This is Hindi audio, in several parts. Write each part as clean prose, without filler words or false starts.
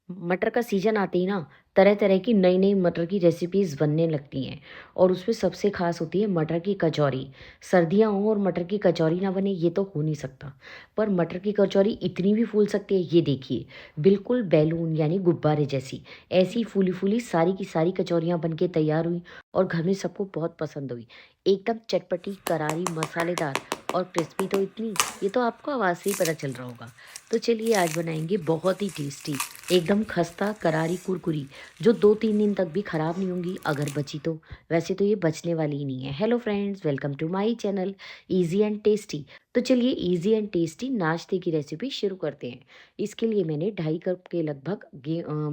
मटर का सीज़न आते ही ना तरह तरह की नई नई मटर की रेसिपीज़ बनने लगती हैं। और उसमें सबसे ख़ास होती है मटर की कचौरी। सर्दियाँ हों और मटर की कचौरी ना बने ये तो हो नहीं सकता। पर मटर की कचौरी इतनी भी फूल सकती है, ये देखिए। बिल्कुल बैलून यानी गुब्बारे जैसी ऐसी फूली फूली सारी की सारी कचौरियाँ बन के तैयार हुई और घर में सबको बहुत पसंद हुई। एकदम चटपटी करारी मसालेदार और क्रिस्पी तो इतनी, ये तो आपको आवाज़ से ही पता चल रहा होगा। तो चलिए आज बनाएंगे बहुत ही टेस्टी, एकदम खस्ता करारी कुरकुरी, जो 2-3 दिन तक भी ख़राब नहीं होंगी अगर बची तो। वैसे तो ये बचने वाली ही नहीं है। Hello friends, welcome to my channel easy and tasty. तो चलिए ईज़ी एंड टेस्टी नाश्ते की रेसिपी शुरू करते हैं। इसके लिए मैंने 2.5 कप के लगभग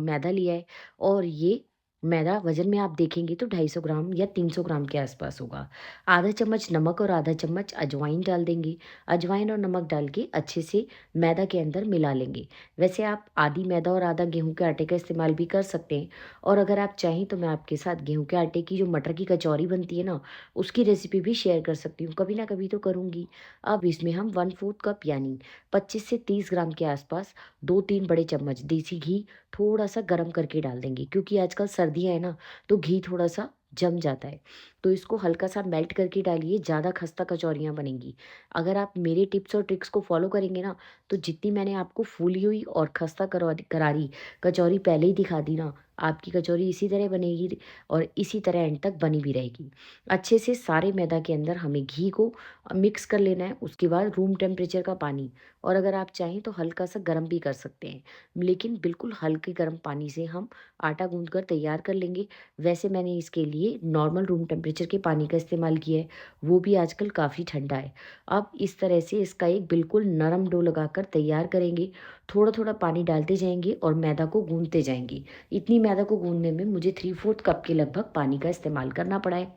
मैदा लिया है। और ये मैदा वज़न में आप देखेंगे तो 250 ग्राम या 300 ग्राम के आसपास होगा। आधा चम्मच नमक और आधा चम्मच अजवाइन डाल देंगे। अजवाइन और नमक डाल के अच्छे से मैदा के अंदर मिला लेंगे। वैसे आप आधी मैदा और आधा गेहूं के आटे का इस्तेमाल भी कर सकते हैं। और अगर आप चाहें तो मैं आपके साथ गेहूं के आटे की जो मटर की कचौरी बनती है ना, उसकी रेसिपी भी शेयर कर सकती हूँ, कभी ना कभी तो करूँगी। अब इसमें हम 1/4 कप यानी 25 से 30 ग्राम के आसपास 2-3 बड़े चम्मच देसी घी थोड़ा सा गर्म करके डाल देंगे, क्योंकि आजकल सर्दियाँ है ना, तो घी थोड़ा सा जम जाता है। तो इसको हल्का सा मेल्ट करके डालिए, ज़्यादा खस्ता कचौरियाँ बनेंगी। अगर आप मेरे टिप्स और ट्रिक्स को फॉलो करेंगे ना, तो जितनी मैंने आपको फूली हुई और खस्ता करारी कचौरी पहले ही दिखा दी ना, आपकी कचौरी इसी तरह बनेगी और इसी तरह एंड तक बनी भी रहेगी। अच्छे से सारे मैदा के अंदर हमें घी को मिक्स कर लेना है। उसके बाद रूम टेम्परेचर का पानी, और अगर आप चाहें तो हल्का सा गर्म भी कर सकते हैं, लेकिन बिल्कुल हल्के गर्म पानी से हम आटा गूंद कर तैयार कर लेंगे। वैसे मैंने इसके लिए नॉर्मल रूम टेम्परेचर के पानी का इस्तेमाल किया है, वो भी आजकल काफ़ी ठंडा है। अब इस तरह से इसका एक बिल्कुल नरम डो लगाकर तैयार करेंगे। थोड़ा-थोड़ा पानी डालते जाएँगे और मैदा को गूँथते जाएँगे। इतनी मैदा को गूँथने में मुझे 3/4 कप के लगभग पानी का इस्तेमाल करना पड़ा है।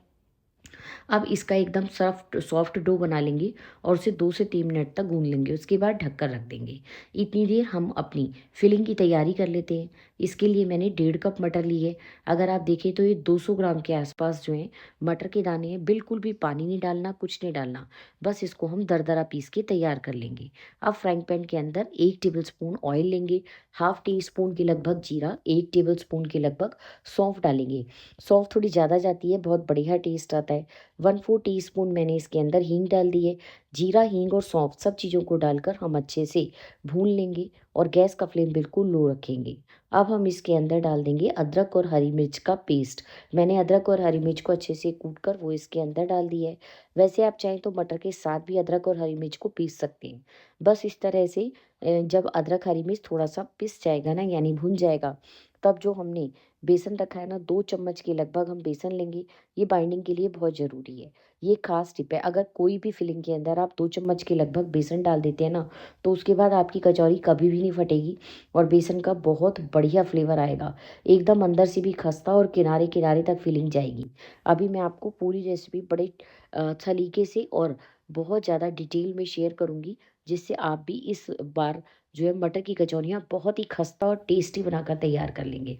अब इसका एकदम सॉफ्ट सॉफ्ट डो बना लेंगे और उसे 2 से 3 मिनट तक गूँध लेंगे। उसके बाद ढककर रख देंगे। इतनी देर हम अपनी फिलिंग की तैयारी कर लेते हैं। इसके लिए मैंने 1.5 कप मटर ली है। अगर आप देखें तो ये 200 ग्राम के आसपास जो हैं मटर के दाने हैं। बिल्कुल भी पानी नहीं डालना, कुछ नहीं डालना। बस इसको हम दरदरा पीस के तैयार कर लेंगे। अब फ्राइंग पैन के अंदर 1 टेबलस्पून ऑयल लेंगे, हाफ टी स्पून के लगभग जीरा, 1 टेबलस्पून के लगभग सौंफ डालेंगे। सौंफ थोड़ी ज़्यादा जाती है, बहुत बढ़िया टेस्ट आता है। 1/4 टीस्पून मैंने इसके अंदर हींग डाल दी है। जीरा, हींग और सौंफ सब चीज़ों को डालकर हम अच्छे से भून लेंगे और गैस का फ्लेम बिल्कुल लो रखेंगे। अब हम इसके अंदर डाल देंगे अदरक और हरी मिर्च का पेस्ट। मैंने अदरक और हरी मिर्च को अच्छे से कूट कर वो इसके अंदर डाल दिया है। वैसे आप चाहें तो मटर के साथ भी अदरक और हरी मिर्च को पीस सकते हैं। बस इस तरह से जब अदरक हरी मिर्च थोड़ा सा पिस जाएगा ना, यानी भुन जाएगा, तब जो हमने बेसन रखा है ना, 2 चम्मच के लगभग हम बेसन लेंगे। ये बाइंडिंग के लिए बहुत ज़रूरी है। ये खास टिप है। अगर कोई भी फिलिंग के अंदर आप 2 चम्मच के लगभग बेसन डाल देते हैं ना, तो उसके बाद आपकी कचौरी कभी भी नहीं फटेगी और बेसन का बहुत बढ़िया फ्लेवर आएगा। एकदम अंदर से भी खस्ता और किनारे-किनारे तक फिलिंग जाएगी। अभी मैं आपको पूरी रेसिपी बड़े सलीके से और बहुत ज़्यादा डिटेल में शेयर करूँगी, जिससे आप भी इस बार जो है मटर की कचौरियाँ बहुत ही खस्ता और टेस्टी बनाकर तैयार कर लेंगे।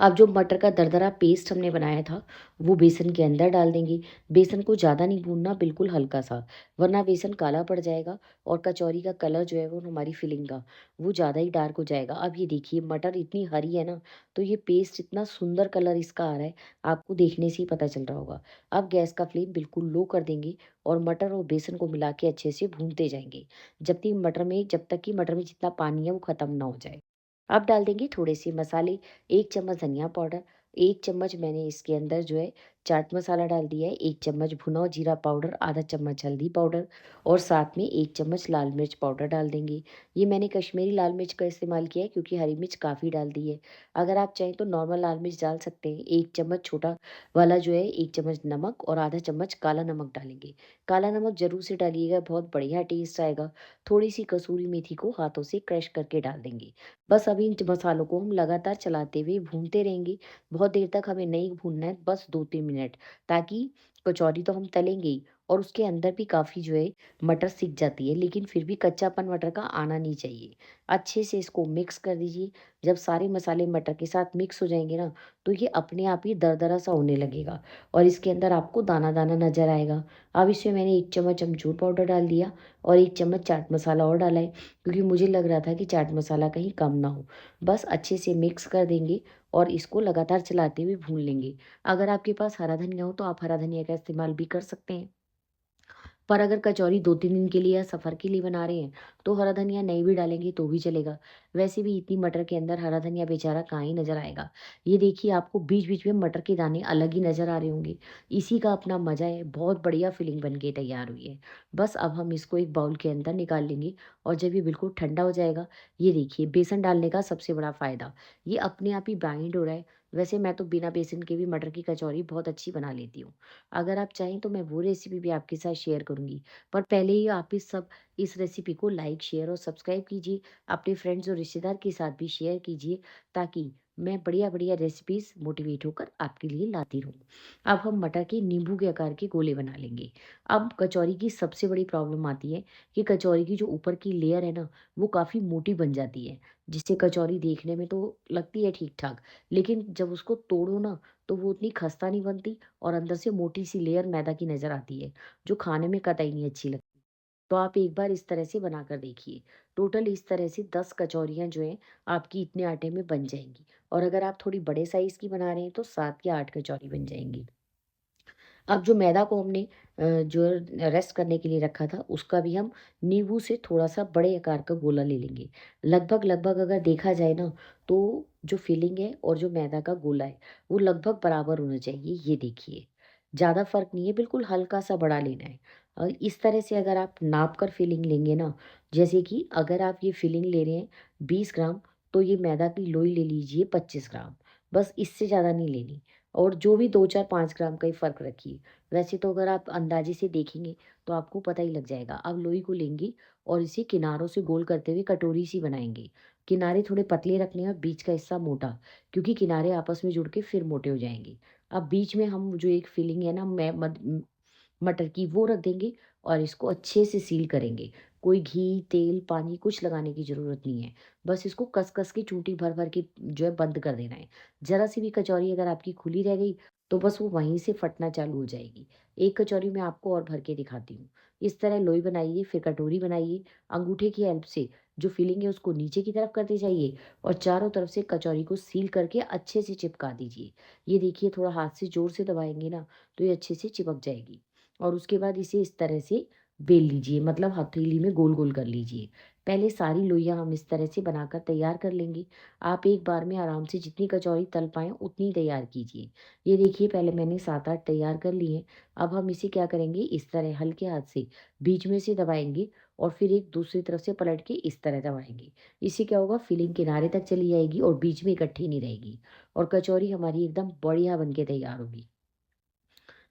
अब जो मटर का दरदरा पेस्ट हमने बनाया था, वो बेसन के अंदर डाल देंगे। बेसन को ज़्यादा नहीं भूनना, बिल्कुल हल्का-सा, वरना बेसन काला पड़ जाएगा और कचौरी का कलर जो है वो हमारी फिलिंग का, वो ज़्यादा ही डार्क हो जाएगा। अब ये देखिए मटर इतनी हरी है ना, तो ये पेस्ट इतना सुंदर कलर इसका आ रहा है, आपको देखने से ही पता चल रहा होगा। अब गैस का फ्लेम बिल्कुल लो कर देंगे और मटर और बेसन को मिला के अच्छे से भूनते जाएँगे, जब तक कि मटर में जितना पानी है वो ख़त्म ना हो जाए। अब डाल देंगे थोड़े से मसाले, 1 चम्मच धनिया पाउडर, 1 चम्मच मैंने इसके अंदर जो है चाट मसाला डाल दिया है, 1 चम्मच भुना हुआ जीरा पाउडर, आधा चम्मच हल्दी पाउडर और साथ में 1 चम्मच लाल मिर्च पाउडर डाल देंगे। ये मैंने कश्मीरी लाल मिर्च का इस्तेमाल किया है, क्योंकि हरी मिर्च काफ़ी डाल दी है। अगर आप चाहें तो नॉर्मल लाल मिर्च डाल सकते हैं। 1 चम्मच छोटा वाला जो है 1 चम्मच नमक और आधा चम्मच काला नमक डालेंगे। काला नमक ज़रूर से डालिएगा, बहुत बढ़िया टेस्ट आएगा। थोड़ी-सी कसूरी मेथी को हाथों से क्रश करके डाल देंगे। बस अभी इन मसालों को हम लगातार चलाते हुए भूनते रहेंगे। बहुत देर तक हमें नहीं भूनना है, बस 2-3 मिनट, ताकि कचौरी तो हम तलेंगे ही और उसके अंदर भी काफ़ी जो है मटर सिक जाती है, लेकिन फिर भी कच्चापन मटर का आना नहीं चाहिए। अच्छे से इसको मिक्स कर दीजिए। जब सारे मसाले मटर के साथ मिक्स हो जाएँगे ना, तो ये अपने आप ही दरदरा सा होने लगेगा और इसके अंदर आपको दाना-दाना नज़र आएगा। अब इसमें मैंने 1 चम्मच अमचूर पाउडर डाल दिया और 1 चम्मच चाट मसाला और डाला है, क्योंकि मुझे लग रहा था कि चाट मसाला कहीं कम ना हो। बस अच्छे से मिक्स कर देंगे और इसको लगातार चलाते हुए भून लेंगे। अगर आपके पास हरा धनिया हो तो आप हरा धनिया का इस्तेमाल भी कर सकते हैं। पर अगर कचौरी 2-3 दिन के लिए या सफ़र के लिए बना रहे हैं, तो हरा धनिया नहीं भी डालेंगे तो भी चलेगा। वैसे भी इतनी मटर के अंदर हरा धनिया बेचारा कहाँ ही नज़र आएगा। ये देखिए आपको बीच-बीच में मटर के दाने अलग ही नज़र आ रहे होंगे। इसी का अपना मज़ा है, बहुत बढ़िया फिलिंग बन के तैयार हुई है। बस अब हम इसको एक बाउल के अंदर निकाल लेंगे और जब ये बिल्कुल ठंडा हो जाएगा, ये देखिए बेसन डालने का सबसे बड़ा फ़ायदा, ये अपने आप ही बाइंड हो रहा है। वैसे मैं तो बिना बेसन के भी मटर की कचौरी बहुत अच्छी बना लेती हूँ। अगर आप चाहें तो मैं वो रेसिपी भी आपके साथ शेयर करूँगी। पर पहले ही आप इस रेसिपी को लाइक, शेयर और सब्सक्राइब कीजिए। अपने फ्रेंड्स और रिश्तेदार के साथ भी शेयर कीजिए, ताकि मैं बढ़िया-बढ़िया रेसिपीज़ मोटिवेट होकर आपके लिए लाती रहूँ। अब हम मटर के नींबू के आकार के गोले बना लेंगे। अब कचौरी की सबसे बड़ी प्रॉब्लम आती है कि कचौरी की जो ऊपर की लेयर है ना, वो काफ़ी मोटी बन जाती है, जिससे कचौरी देखने में तो लगती है ठीक-ठाक, लेकिन जब उसको तोड़ो ना, तो वो उतनी खस्ता नहीं बनती और अंदर से मोटी-सी लेयर मैदा की नज़र आती है, जो खाने में कतई नहीं अच्छी लगती। तो आप एक बार इस तरह से बनाकर देखिए। टोटल इस तरह से 10 कचौरियाँ जो हैं, आपकी इतने आटे में बन जाएँगी और अगर आप थोड़ी बड़े साइज़ की बना रहे हैं, तो 7 या 8 कचौरी बन जाएँगी। अब जो मैदा को हमने जो रेस्ट करने के लिए रखा था, उसका भी हम नींबू से थोड़ा-सा बड़े आकार का गोला ले लेंगे। लगभग-लगभग अगर देखा जाए ना, तो जो फिलिंग है और जो मैदा का गोला है, वो लगभग बराबर होना चाहिए, ये देखिए। ज़्यादा फ़र्क नहीं है, बिल्कुल हल्का-सा बड़ा लेना है। इस तरह से अगर आप नाप कर फिलिंग लेंगे ना, जैसे कि अगर आप ये फिलिंग ले रहे हैं 20 ग्राम, तो ये मैदा की लोई ले लीजिए 25 ग्राम। बस इससे ज़्यादा नहीं लेनी। और जो भी 2, 4, 5 ग्राम का ही फ़र्क रखिए। वैसे तो अगर आप अंदाज़े से देखेंगे तो आपको पता ही लग जाएगा। अब लोई को लेंगे और इसे किनारों से गोल करते हुए कटोरी सी बनाएँगे। किनारे थोड़े पतले रखने हैं और बीच का हिस्सा मोटा, क्योंकि किनारे आपस में जुड़ के फिर मोटे हो जाएँगे। अब बीच में हम जो एक फिलिंग है ना मटर की, वो रख देंगे और इसको अच्छे से सील करेंगे। कोई घी, तेल, पानी कुछ लगाने की ज़रूरत नहीं है। बस इसको कस-कस के चूंटी भर-भर के जो है बंद कर देना है। ज़रा-सी भी कचौरी अगर आपकी खुली रह गई, तो बस वो वहीं से फटना चालू हो जाएगी। एक कचौरी मैं आपको और भर के दिखाती हूँ। इस तरह लोई बनाइए, फिर कटोरी बनाइए, अंगूठे की हेल्प से जो फिलिंग है उसको नीचे की तरफ करते जाइए और चारों तरफ से कचौरी को सील करके अच्छे से चिपका दीजिए। ये देखिए थोड़ा हाथ से ज़ोर से दबाएँगे ना, तो ये अच्छे से चिपक जाएगी। और उसके बाद इसे इस तरह से बेल लीजिए, मतलब हथेली में गोल-गोल कर लीजिए। पहले सारी लोइयाँ हम इस तरह से बनाकर तैयार कर लेंगे। आप एक बार में आराम से जितनी कचौरी तल पाएँ उतनी तैयार कीजिए। ये देखिए पहले मैंने 7-8 तैयार कर लिए हैं। अब हम इसे क्या करेंगे, इस तरह हल्के हाथ से बीच में से दबाएँगे और फिर एक दूसरी तरफ से पलट के इस तरह दबाएँगे। इससे क्या होगा, फिलिंग किनारे तक चली जाएगी और बीच में इकट्ठी नहीं रहेगी और कचौरी हमारी एकदम बढ़िया बन के तैयार होगी।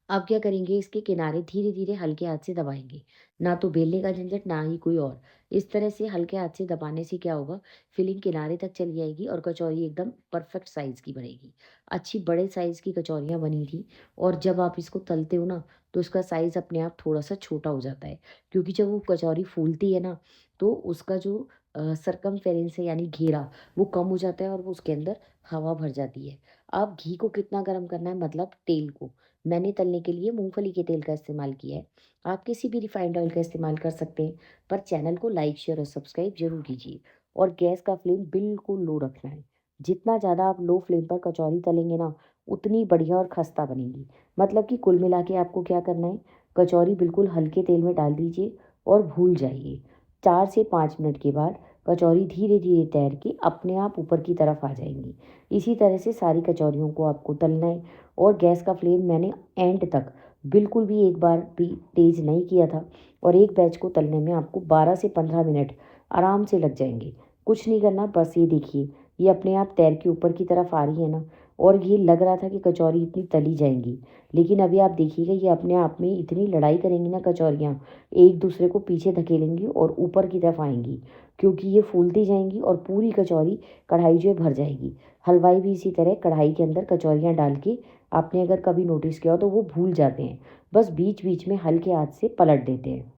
अब क्या करेंगे, इसके किनारे धीरे-धीरे हल्के हाथ से दबाएँगे। ना तो बेलने का झंझट, ना ही कोई और। इस तरह से हल्के हाथ से दबाने से क्या होगा, फिलिंग किनारे तक चली जाएगी और कचौरी एकदम परफेक्ट साइज़ की बनेगी। अच्छी बड़े साइज़ की कचौरियाँ बनी थी और जब आप इसको तलते हो ना, तो इसका साइज़ अपने आप थोड़ा-सा छोटा हो जाता है। क्योंकि जब वो कचौरी फूलती है ना, तो उसका जो सरकमफेरेंस है यानी घेरा, वो कम हो जाता है और वो उसके अंदर हवा भर जाती है। अब घी को कितना गरम करना है, मतलब तेल को। मैंने तलने के लिए मूँगफली के तेल का इस्तेमाल किया है। आप किसी भी रिफाइंड ऑयल का इस्तेमाल कर सकते हैं, पर चैनल को लाइक, शेयर और सब्सक्राइब ज़रूर कीजिए और गैस का फ्लेम बिल्कुल लो रखना है। जितना ज़्यादा आप लो फ्लेम पर कचौरी तलेंगे ना, उतनी बढ़िया और खस्ता बनेगी। मतलब कि कुल मिला के आपको क्या करना है, कचौरी बिल्कुल हल्के तेल में डाल दीजिए और भूल जाइए। 4 से 5 मिनट के बाद कचौरी धीरे-धीरे तैर के अपने आप ऊपर की तरफ आ जाएँगी। इसी तरह से सारी कचौरियों को आपको तलना है और गैस का फ्लेम मैंने एंड तक बिल्कुल भी एक बार भी तेज़ नहीं किया था और एक बैच को तलने में आपको 12 से 15 मिनट आराम से लग जाएँगे। कुछ नहीं करना, बस ये देखिए, ये अपने आप तैर के ऊपर की तरफ आ रही है ना, और ये लग रहा था कि कचौरी इतनी तली जाएंगी, लेकिन अभी आप देखिएगा ये अपने आप में इतनी लड़ाई करेंगी ना कचौरियाँ, एक दूसरे को पीछे धकेलेंगी और ऊपर की तरफ आएंगी, क्योंकि ये फूलती जाएंगी और पूरी कचौरी कढ़ाई जो है भर जाएगी। हलवाई भी इसी तरह कढ़ाई के अंदर कचौरियाँ डाल के, आपने अगर कभी नोटिस किया हो तो वो भूल जाते हैं, बस बीच बीच में हल्के हाथ से पलट देते हैं।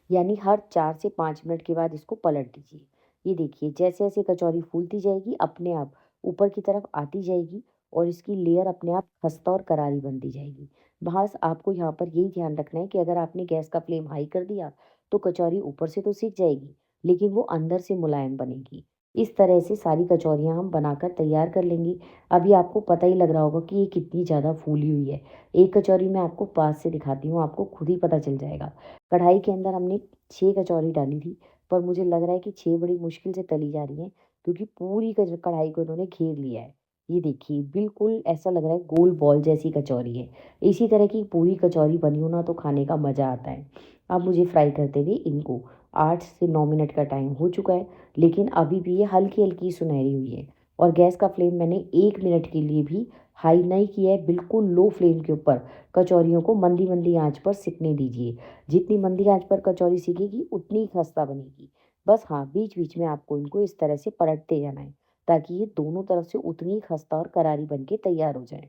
यानी हर 4 से 5 मिनट के बाद इसको पलट दीजिए। ये देखिए जैसे जैसे कचौरी फूलती जाएगी अपने आप ऊपर की तरफ आती जाएगी और इसकी लेयर अपने आप खस्ता और करारी बनती जाएगी। बस आपको यहाँ पर यही ध्यान रखना है कि अगर आपने गैस का फ्लेम हाई कर दिया तो कचौरी ऊपर से तो सिक जाएगी, लेकिन वो अंदर से मुलायम बनेगी। इस तरह से सारी कचौरियाँ हम बनाकर तैयार कर लेंगे। अभी आपको पता ही लग रहा होगा कि ये कितनी ज़्यादा फूली हुई है। एक कचौरी मैं आपको पास से दिखाती हूँ, आपको खुद ही पता चल जाएगा। कढ़ाई के अंदर हमने 6 कचौरी डाली थी, पर मुझे लग रहा है कि 6 बड़ी मुश्किल से तली जा रही हैं, क्योंकि पूरी कढ़ाई को इन्होंने घेर लिया है। ये देखिए बिल्कुल ऐसा लग रहा है गोल बॉल जैसी कचौरी है। इसी तरह की पूरी कचौरी बनी हो ना तो खाने का मज़ा आता है। अब मुझे फ्राई करते हुए इनको 8 से 9 मिनट का टाइम हो चुका है, लेकिन अभी भी ये हल्की हल्की सुनहरी हुई है। और गैस का फ्लेम मैंने 1 मिनट के लिए भी हाई नहीं किया है, बिल्कुल लो फ्लेम के ऊपर कचौरियों को मंदी मंदी आंच पर सिकने दीजिए। जितनी मंदी आंच पर कचौरी सीखेगी उतनी ही खस्ता बनेगी। बस हाँ, बीच बीच में आपको इनको इस तरह से पलटते जाना है, ताकि ये दोनों तरफ से उतनी ही खस्ता और करारी बन के तैयार हो जाए।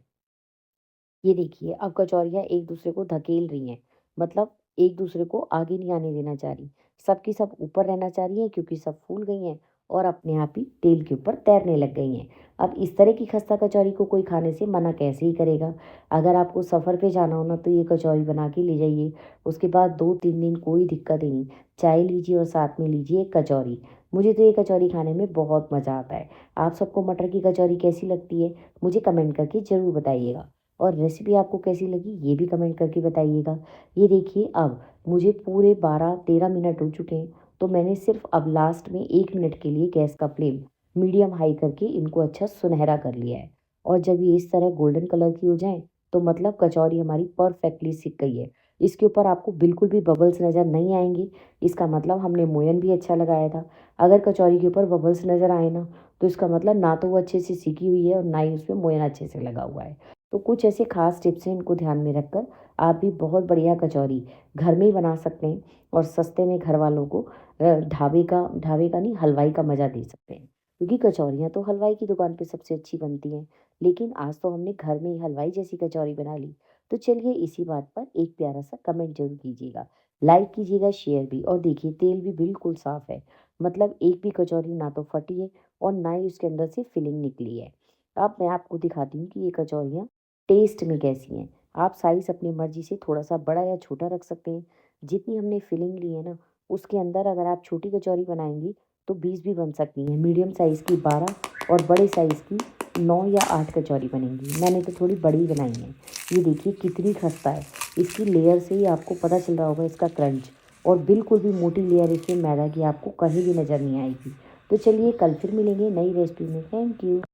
ये देखिए अब कचौरियाँ एक दूसरे को धकेल रही हैं, मतलब एक दूसरे को आगे नहीं आने देना चाह रही, सबकी सब ऊपर रहना चाह रही हैं, क्योंकि सब फूल गई हैं और अपने आप ही तेल के ऊपर तैरने लग गई हैं। अब इस तरह की खस्ता कचौरी को कोई खाने से मना कैसे ही करेगा। अगर आपको सफ़र पे जाना हो ना तो ये कचौरी बना के ले जाइए, उसके बाद 2-3 दिन कोई दिक्कत ही नहीं। चाय लीजिए और साथ में लीजिए एक कचौरी। मुझे तो ये कचौरी खाने में बहुत मज़ा आता है। आप सबको मटर की कचौरी कैसी लगती है, मुझे कमेंट करके ज़रूर बताइएगा। और रेसिपी आपको कैसी लगी ये भी कमेंट करके बताइएगा। ये देखिए अब मुझे पूरे 12-13 मिनट हो चुके हैं, तो मैंने सिर्फ अब लास्ट में 1 मिनट के लिए गैस का फ्लेम मीडियम हाई करके इनको अच्छा सुनहरा कर लिया है। और जब ये इस तरह गोल्डन कलर की हो जाए तो मतलब कचौरी हमारी परफेक्टली सिक गई है। इसके ऊपर आपको बिल्कुल भी बबल्स नज़र नहीं आएंगे, इसका मतलब हमने मोयन भी अच्छा लगाया था। अगर कचौरी के ऊपर बबल्स नज़र आए ना तो इसका मतलब ना तो वो अच्छे से सिकी हुई है और ना ही उसमें मोयन अच्छे से लगा हुआ है। तो कुछ ऐसे खास टिप्स हैं, इनको ध्यान में रखकर आप भी बहुत बढ़िया कचौरी घर में ही बना सकते हैं और सस्ते में घर वालों को ढाबे का नहीं हलवाई का मज़ा दे सकते हैं, क्योंकि कचौरियाँ तो हलवाई की दुकान पे सबसे अच्छी बनती हैं, लेकिन आज तो हमने घर में ही हलवाई जैसी कचौरी बना ली। तो चलिए इसी बात पर एक प्यारा सा कमेंट जरूर कीजिएगा, लाइक कीजिएगा, शेयर भी। और देखिए तेल भी बिल्कुल साफ़ है, मतलब एक भी कचौरी ना तो फटी है और ना ही उसके अंदर से फिलिंग निकली है। अब मैं आपको दिखाती हूँ कि ये कचौरियाँ टेस्ट में कैसी हैं। आप साइज़ अपनी मर्ज़ी से थोड़ा-सा बड़ा या छोटा रख सकते हैं। जितनी हमने फिलिंग ली है ना, उसके अंदर अगर आप छोटी कचौरी बनाएँगी, तो 20 भी बन सकती हैं। मीडियम साइज़ की 12 और बड़े साइज़ की 9 या 8 कचौरी बनेंगी। मैंने तो थोड़ी बड़ी बनाई है। ये देखिए कितनी खस्ता है। इसकी लेयर से ही आपको पता चल रहा होगा इसका क्रंच, और बिल्कुल भी मोटी लेयर इसमें मैदा की आपको कहीं भी नज़र नहीं आएगी। तो चलिए कल फिर मिलेंगे नई रेसिपी में। Thank you.